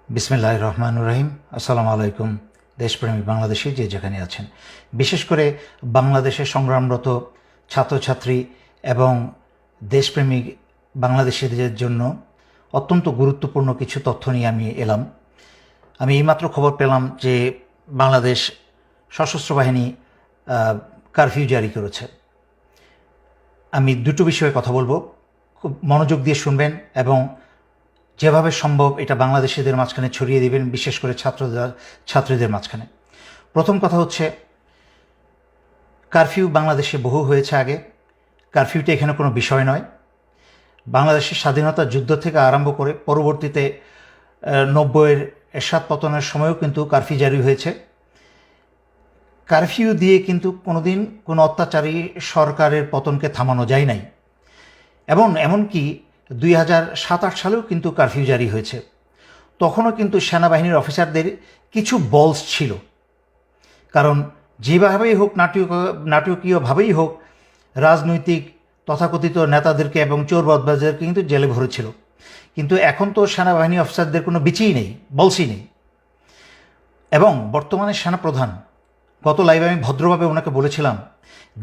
বিসমিল্লাহির রহমানির রহিম। আসসালামু আলাইকুম। দেশপ্রেমিক বাংলাদেশি যে যেখানে আছেন, বিশেষ করে বাংলাদেশে সংগ্রামরত ছাত্রছাত্রী এবং দেশপ্রেমিক বাংলাদেশিদের জন্য অত্যন্ত গুরুত্বপূর্ণ কিছু তথ্য নিয়ে আমি এলাম। আমি এইমাত্র খবর পেলাম যে বাংলাদেশ সশস্ত্র বাহিনী কারফিউ জারি করেছে। আমি দুটো বিষয়ে কথা বলবো, খুব মনোযোগ দিয়ে শুনবেন এবং যেভাবে সম্ভব এটা বাংলাদেশিদের মাঝখানে ছড়িয়ে দিবেন, বিশেষ করে ছাত্রীদের মাঝখানে। প্রথম কথা হচ্ছে, কারফিউ বাংলাদেশে বহু হয়েছে আগে। কারফিউটা এখানে কোনো বিষয় নয়। বাংলাদেশের স্বাধীনতা যুদ্ধ থেকে আরম্ভ করে পরবর্তীতে 90-এর এরশাদ পতনের সময়ও কিন্তু কারফিউ জারি হয়েছে। কারফিউ দিয়ে কিন্তু কোনোদিন কোনো অত্যাচারী সরকারের পতনকে থামানো যায় নাই। এবং এমনকি 2007-8 সালেও কিন্তু কারফিউ জারি হয়েছে। তখনও কিন্তু সেনাবাহিনীর অফিসারদের কিছু বলস ছিল, কারণ যেভাবেই হোক, নাটকীয়ভাবেই হোক, রাজনৈতিক তথাকথিত নেতাদেরকে এবং চোর বদমাশদেরকে কিন্তু জেলে ভরেছিল। কিন্তু এখন তো সেনাবাহিনী অফিসারদের কোনো বিচিই নেই, বলসই নেই। এবং বর্তমানে সেনাপ্রধান, গত লাইভে আমি ভদ্রভাবে ওনাকে বলেছিলাম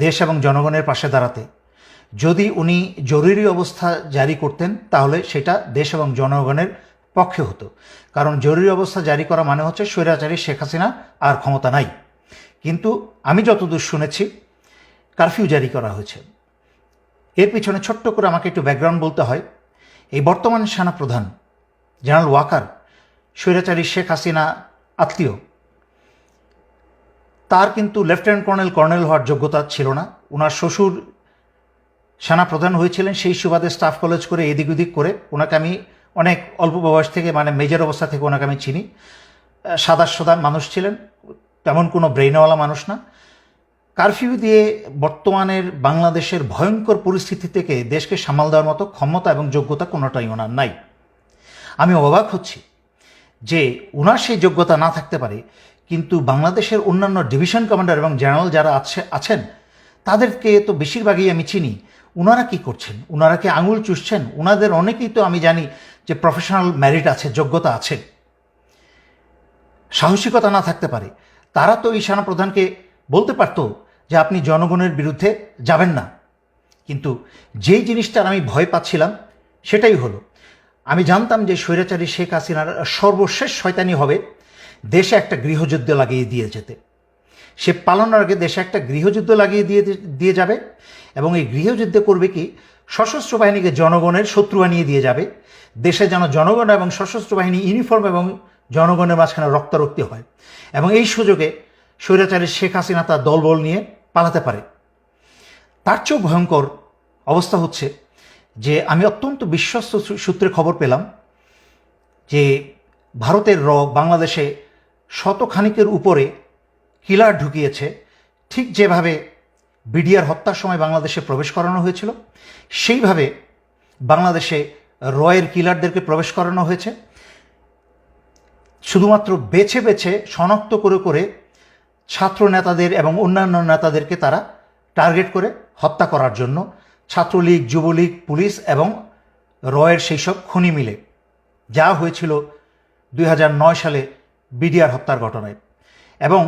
দেশ এবং জনগণের পাশে দাঁড়াতে। যদি উনি জরুরি অবস্থা জারি করতেন তাহলে সেটা দেশ এবং জনগণের পক্ষে হতো, কারণ জরুরি অবস্থা জারি করা মানে হচ্ছে স্বৈরাচারী শেখ হাসিনা আর ক্ষমতা নাই। কিন্তু আমি যতদূর শুনেছি কারফিউ জারি করা হয়েছে। এর পিছনে ছোট্ট করে আমাকে একটু ব্যাকগ্রাউন্ড বলতে হয়। এই বর্তমান সেনাপ্রধান জেনারেল ওয়াকার স্বৈরাচারী শেখ হাসিনা আত্মীয়। তার কিন্তু লেফটেন্যান্ট কর্নেল হওয়ার যোগ্যতা ছিল না। ওনার শ্বশুর সেনাপ্রধান হয়েছিলেন, সেই সুবাদে স্টাফ কলেজ করে এদিক ওদিক করে ওনাকে আমি অনেক অল্প বয়স থেকে, মানে মেজর অবস্থা থেকে ওনাকে আমি চিনি। সাদা মানুষ ছিলেন, তেমন কোনো ব্রেইনওয়ালা মানুষ না। কারফিউ দিয়ে বর্তমানের বাংলাদেশের ভয়ঙ্কর পরিস্থিতি থেকে দেশকে সামাল দেওয়ার মতো ক্ষমতা এবং যোগ্যতা কোনোটাই ওনার নাই। আমি অবাক হচ্ছি যে ওনার সেই যোগ্যতা না থাকতে পারে, কিন্তু বাংলাদেশের অন্যান্য ডিভিশন কমান্ডার এবং জেনারেল যারা আছেন তাদেরকে তো বেশিরভাগই আমি চিনি। ওনারা কি করছেন? ওনারা কি আঙুল চুষছেন? ওনাদের অনেকেই তো আমি জানি যে প্রফেশনাল মেরিট আছে, যোগ্যতা আছে। সাহসিকতা না থাকতে পারে তারা তো এই সেনাপ্রধানকে বলতে পারতো যে আপনি জনগণের বিরুদ্ধে যাবেন না। কিন্তু যেই জিনিসটার আমি ভয় পাচ্ছিলাম সেটাই হলো। আমি জানতাম যে স্বৈরাচারী শেখ হাসিনার সর্বশেষ শয়তানি হবে দেশে একটা গৃহযুদ্ধ লাগিয়ে দিয়ে যেতে। সে পালানোর আগে দেশে একটা গৃহযুদ্ধ লাগিয়ে দিয়ে যাবে, এবং এই গৃহযুদ্ধে করবে কি, সশস্ত্র বাহিনীকে জনগণের শত্রু বানিয়ে দিয়ে যাবে। দেশে যেন জনগণ এবং সশস্ত্র বাহিনী ইউনিফর্ম এবং জনগণের মাঝখানে রক্তারক্তি হয়, এবং এই সুযোগে স্বৈরাচারী শেখ হাসিনা তার দলবল নিয়ে পালাতে পারে। তার চেয়েও ভয়ঙ্কর অবস্থা হচ্ছে যে আমি অত্যন্ত বিশ্বস্ত সূত্রে খবর পেলাম যে ভারতের বাংলাদেশে শতখানিকের উপরে কিলার ঢুকিয়েছে। ঠিক যেভাবে বিডিআর হত্যার সময় বাংলাদেশে প্রবেশ করানো হয়েছিল, সেইভাবে বাংলাদেশে রয়ের কিলারদেরকে প্রবেশ করানো হয়েছে। শুধুমাত্র বেছে বেছে শনাক্ত করে করে ছাত্র নেতাদের এবং অন্যান্য নেতাদেরকে তারা টার্গেট করে হত্যা করার জন্য, ছাত্রলীগ, যুবলীগ, পুলিশ এবং রয়ের সেই সব খুনি মিলে, যা হয়েছিল 2009 সালে বিডিআর হত্যার ঘটনায়। এবং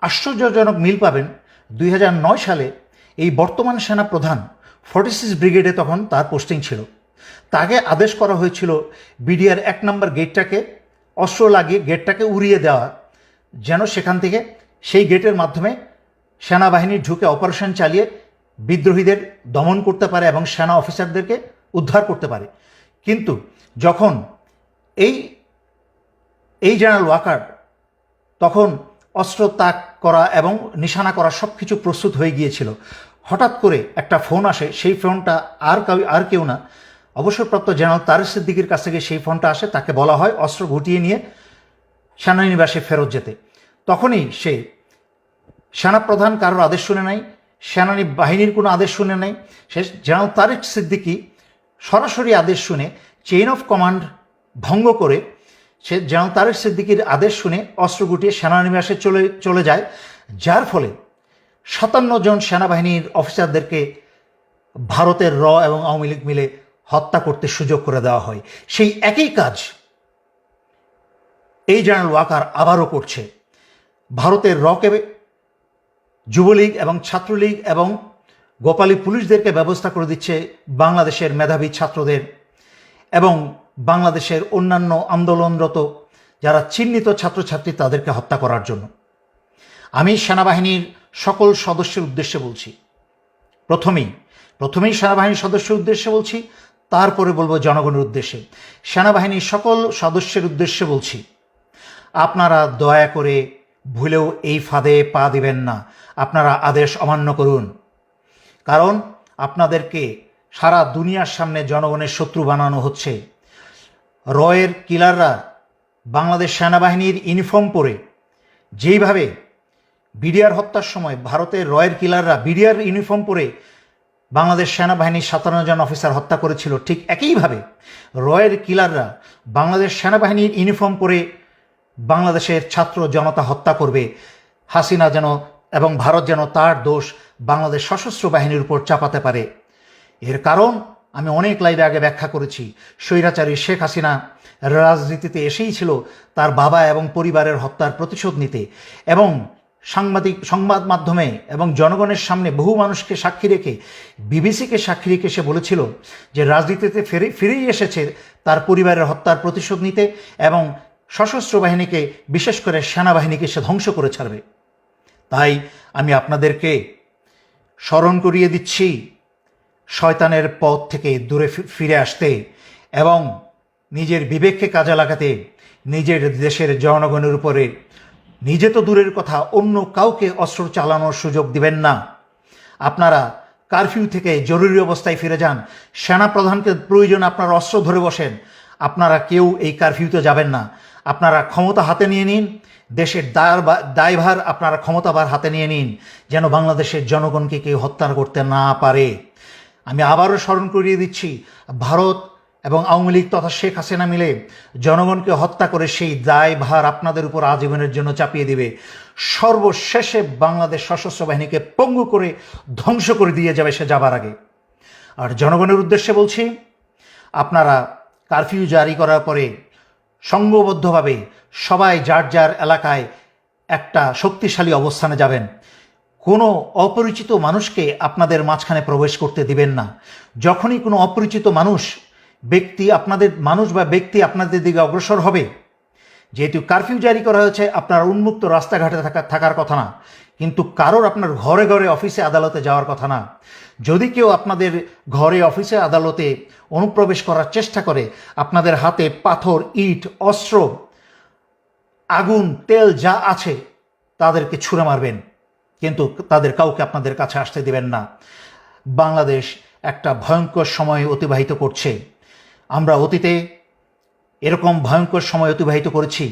আশ্চর্যজনক মিল পাবেন, 2009 সালে এই বর্তমান সেনা প্রধান 46 ব্রিগেডে তখন তার পোস্টিং ছিল। তাকে আদেশ করা হয়েছিল বিডিআর 1 নম্বর গেটটাকে অস্ত্র লাগিয়ে গেটটাকে উড়িয়ে দেওয়া, যেন সেখান থেকে সেই গেটের মাধ্যমে সেনাবাহিনী ঢুকে অপারেশন চালিয়ে বিদ্রোহীদের দমন করতে পারে এবং সেনা অফিসারদেরকে উদ্ধার করতে পারে। কিন্তু যখন এই জেনারেল ওয়াকার তখন অস্ত্র তাক করা এবং নিশানা করা সব কিছু প্রস্তুত হয়ে গিয়েছিল, হঠাৎ করে একটা ফোন আসে। সেই ফোনটা আর কেউ না, অবসরপ্রাপ্ত জেনারেল তারেক সিদ্দিকীর কাছ থেকে সেই ফোনটা আসে। তাকে বলা হয় অস্ত্র গুটিয়ে নিয়ে সেনানিবাসে ফেরত যেতে। তখনই সে সেনাপ্রধান কারোর আদেশ শুনে নাই, সেনানী বাহিনীর কোনো আদেশ শুনে নাই। সে জেনারেল তারেক সিদ্দিকী সরাসরি আদেশ শুনে, চেইন অফ কমান্ড ভঙ্গ করে, সে জেনারেল তারেক সিদ্দিকীর আদেশ শুনে অস্ত্র গুটিয়ে সেনানিবাসে চলে যায়, যার ফলে 57 জন সেনাবাহিনীর অফিসারদেরকে ভারতের এবং আওয়ামী লীগ মিলে হত্যা করতে সুযোগ করে দেওয়া হয়। সেই একই কাজ এই জেনারেল ওয়াকার আবারও করছে। ভারতের রকে যুবলীগ এবং ছাত্রলীগ এবং গোপালী পুলিশদেরকে ব্যবস্থা করে দিচ্ছে বাংলাদেশের মেধাবী ছাত্রদের এবং বাংলাদেশের অন্যান্য আন্দোলনরত যারা চিহ্নিত ছাত্রছাত্রী তাদেরকে হত্যা করার জন্য। আমি সেনাবাহিনীর সকল সদস্যের উদ্দেশ্যে বলছি, প্রথমেই সেনাবাহিনীর সদস্যের উদ্দেশ্যে বলছি, তারপরে বলবো জনগণের উদ্দেশ্যে। সেনাবাহিনীর সকল সদস্যের উদ্দেশ্যে বলছি, আপনারা দয়া করে ভুলেও এই ফাঁদে পা দিবেন না। আপনারা আদেশ অমান্য করুন, কারণ আপনাদেরকে সারা দুনিয়ার সামনে জনগণের শত্রু বানানো হচ্ছে। রয়ের কিলাররা বাংলাদেশ সেনাবাহিনীর ইউনিফর্ম পরে যেইভাবে বিডিআর হত্যার সময় ভারতের রয়ের কিলাররা বিডিআর ইউনিফর্ম পরে বাংলাদেশ সেনাবাহিনীর 57 জন অফিসার হত্যা করেছিল, ঠিক একইভাবে রয়ের কিলাররা বাংলাদেশ সেনাবাহিনীর ইউনিফর্ম পরে বাংলাদেশের ছাত্র জনতা হত্যা করবে। হাসিনা যেন এবং ভারত যেন তার দোষ বাংলাদেশ সশস্ত্র বাহিনীর উপর চাপাতে পারে। এর কারণ আমি অনেক লাইভে আগে ব্যাখ্যা করেছি। স্বৈরাচারী শেখ হাসিনা রাজনীতিতে এসেই ছিল তার বাবা এবং পরিবারের হত্যার প্রতিশোধ নিতে, এবং সংবাদ মাধ্যমে এবং জনগণের সামনে বহু মানুষকে সাক্ষী রেখে, বিবিসিকে সাক্ষী রেখে সে বলেছিল যে রাজনীতিতে ফিরেই এসেছে তার পরিবারের হত্যার প্রতিশোধ নিতে এবং সশস্ত্র বাহিনীকে, বিশেষ করে সেনাবাহিনীকে সে ধ্বংস করে ছাড়বে। তাই আমি আপনাদেরকে স্মরণ করিয়ে দিচ্ছি শয়তানের পথ থেকে দূরে ফিরে আসতে এবং নিজের বিবেককে কাজে লাগাতে, নিজের দেশের জনগণের উপরে নিজে তো দূরের কথা অন্য কাউকে অস্ত্র চালানোর সুযোগ দিবেন না। আপনারা কারফিউ থেকে জরুরি অবস্থায় ফিরে যান। সেনাপ্রধানকে প্রয়োজন আপনারা অস্ত্র ধরে বসেন। আপনারা কেউ এই কারফিউতে যাবেন না। আপনারা ক্ষমতা হাতে নিয়ে নিন, দেশের দায়ভার আপনারা ক্ষমতাভার হাতে নিয়ে নিন, যেন বাংলাদেশের জনগণকে কেউ হত্যা করতে না পারে। আমি আবারও স্মরণ করিয়ে দিচ্ছি, ভারত এবং আওয়ামী লীগ তথা শেখ হাসিনা মিলে জনগণকে হত্যা করে সেই দায়ভার আপনাদের উপর আজীবনের জন্য চাপিয়ে দিবে। সর্বশেষে বাংলাদেশ সশস্ত্র বাহিনীকে পঙ্গু করে ধ্বংস করে দিয়ে যাবে সে যাবার আগে। আর জনগণের উদ্দেশ্যে বলছি, আপনারা কারফিউ জারি করার পরে সংঘবদ্ধভাবে সবাই যার যার এলাকায় একটা শক্তিশালী অবস্থানে যাবেন। কোনো অপরিচিত মানুষকে আপনাদের মাঝখানে প্রবেশ করতে দিবেন না। যখনই কোনো অপরিচিত ব্যক্তি আপনাদের দিকে অগ্রসর হবে, যেহেতু কারফিউ জারি করা হয়েছে, আপনার উন্মুক্ত রাস্তাঘাটে থাকার কথা না, কিন্তু কারোর আপনার ঘরে ঘরে অফিসে আদালতে যাওয়ার কথা না। যদি কেউ আপনাদের ঘরে অফিসে আদালতে অনুপ্রবেশ করার চেষ্টা করে, আপনাদের হাতে পাথর, ইট, অস্ত্র, আগুন, তেল যা আছে তাদেরকে ছুঁড়ে মারবেন, কিন্তু তাদের কাউকে আপনাদের কাছে আসতে দিবেন না। বাংলাদেশ একটা ভয়ঙ্কর সময় অতিবাহিত করছে। আমরা অতীতে এরকম ভয়ঙ্কর সময় অতিবাহিত করেছি।